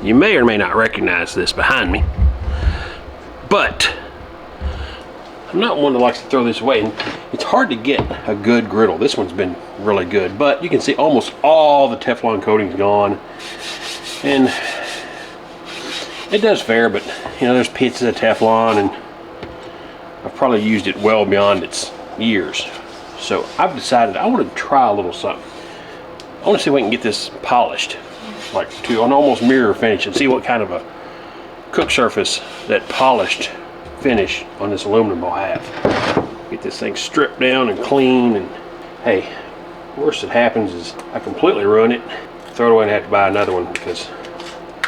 You may or may not recognize this behind me, but I'm not one that likes to throw this away. And it's hard to get a good griddle. This one's been really good, but you can see almost all the Teflon coating's gone. And it does fare, but you know, there's pieces of Teflon, and I've probably used it well beyond its years. So I've decided I want to try a little something. I want to see if we can get this polished, like to an almost mirror finish, and see what kind of a cook surface that polished finish on this aluminum will have. Get this thing stripped down and clean, and hey, worst that happens is I completely ruin it, throw it away and have to buy another one, because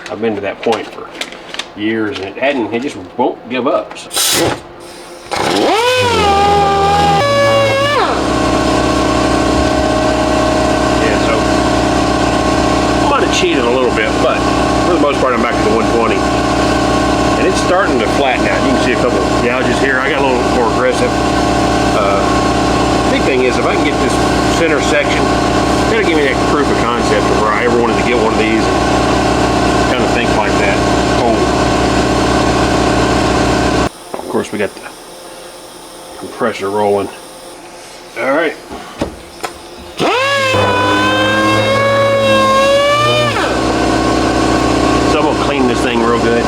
I've been to that point for years and it just won't give up. So. Cheated a little bit, but for the most part I'm back to the 120, and it's starting to flatten out. You can see a couple gouges here. I got a little more aggressive. Big thing is, if I can get this center section, that'll give me that proof of concept of where I ever wanted to get one of these and kind of think like that. Of course, we got the compressor rolling. All right. Clean this thing real good.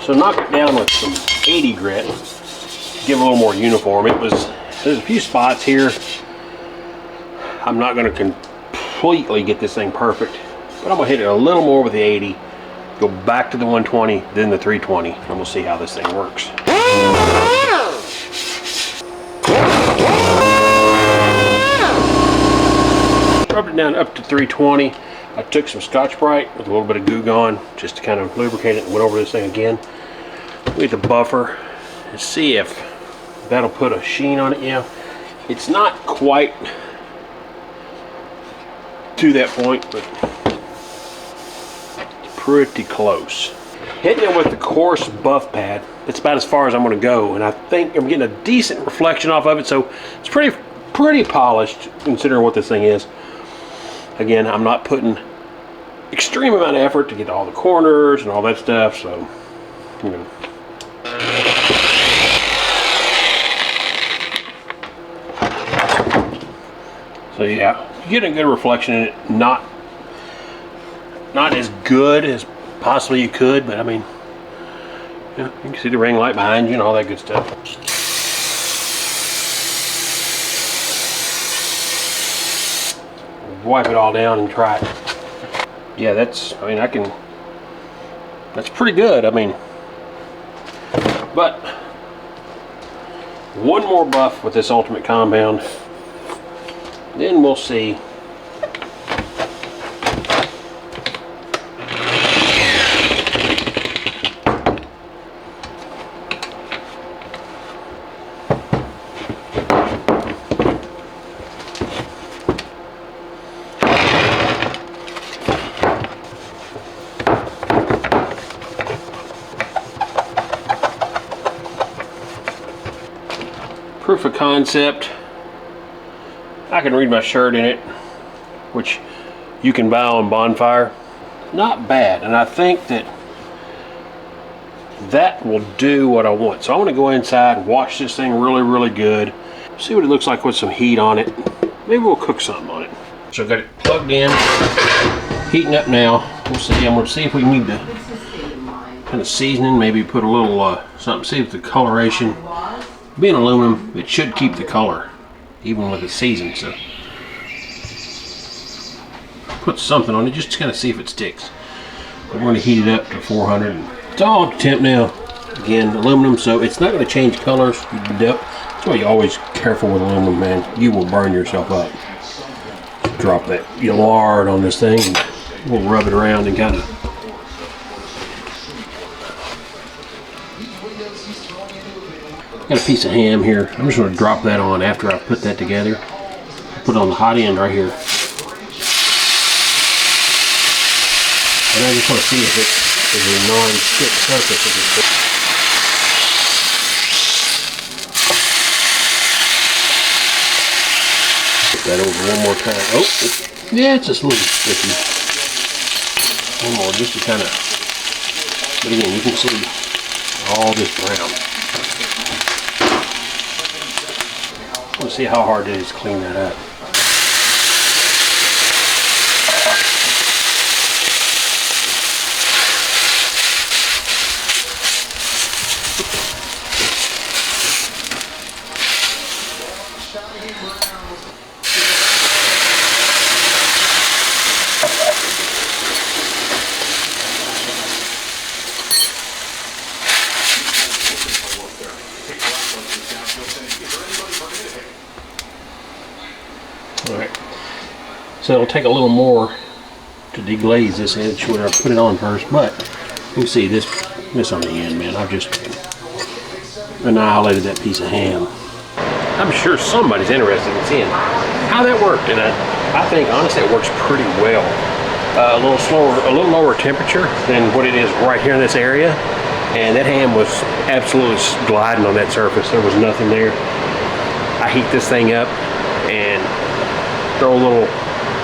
So knock it down with some 80 grit, give it a little more uniform. There's a few spots here. I'm not going to completely get this thing perfect, but I'm going to hit it a little more with the 80, go back to the 120, then the 320, and we'll see how this thing works. Rubbed it down up to 320. I took some Scotch-Brite with a little bit of Goo Gone just to kind of lubricate it, and went over this thing again. We get the buffer and see if that'll put a sheen on it. Yeah, it's not quite to that point, but pretty close. Hitting it with the coarse buff pad, it's about as far as I'm going to go, and I think I'm getting a decent reflection off of it, so it's pretty polished considering what this thing is. Again, I'm not putting extreme amount of effort to get all the corners and all that stuff, so, you know. So yeah, you're getting a good reflection in it. Not as good as possibly you could, but I mean, you know, you can see the ring light behind you and all that good stuff. Wipe it all down and try it. Yeah, that's pretty good. I mean, but one more buff with this ultimate compound, then we'll see. Proof of concept. I can read my shirt in it, which you can buy on Bonfire. Not bad, and I think that will do what I want. So I want to go inside, wash this thing really good, see what it looks like with some heat on it. Maybe we'll cook something on it. So I've got it plugged in, heating up now. We'll see. I'm going to see if we need to kind of seasoning, maybe put a little something, see if the coloration. Being aluminum, it should keep the color even with the season, so put something on it just to kind of see if it sticks. But we're going to heat it up to 400. It's all up to temp now. Again, aluminum, so it's not going to change colors. That's why you're always careful with aluminum, man. You will burn yourself up. Drop that lard on this thing, and we'll rub it around and kind of. Got a piece of ham here. I'm just going to drop that on after I put that together. Put it on the hot end right here. And I just want to see if it is a non-stick surface of this thing. that over one more time. Oh, yeah, it's just a little sticky. One more, just to kind of, but again, you can see all this brown. Let's see how hard it is to clean that up. Alright, so it'll take a little more to deglaze this edge when I put it on first, but you can see this on the end, man. I've just annihilated that piece of ham. I'm sure somebody's interested in seeing how that worked, and I think honestly it works pretty well. A little slower, a little lower temperature than what it is right here in this area, and that ham was absolutely gliding on that surface. There was nothing there. I heat this thing up and throw a little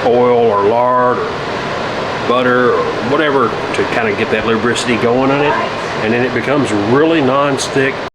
oil or lard or butter or whatever to kind of get that lubricity going on it, and then it becomes really non-stick.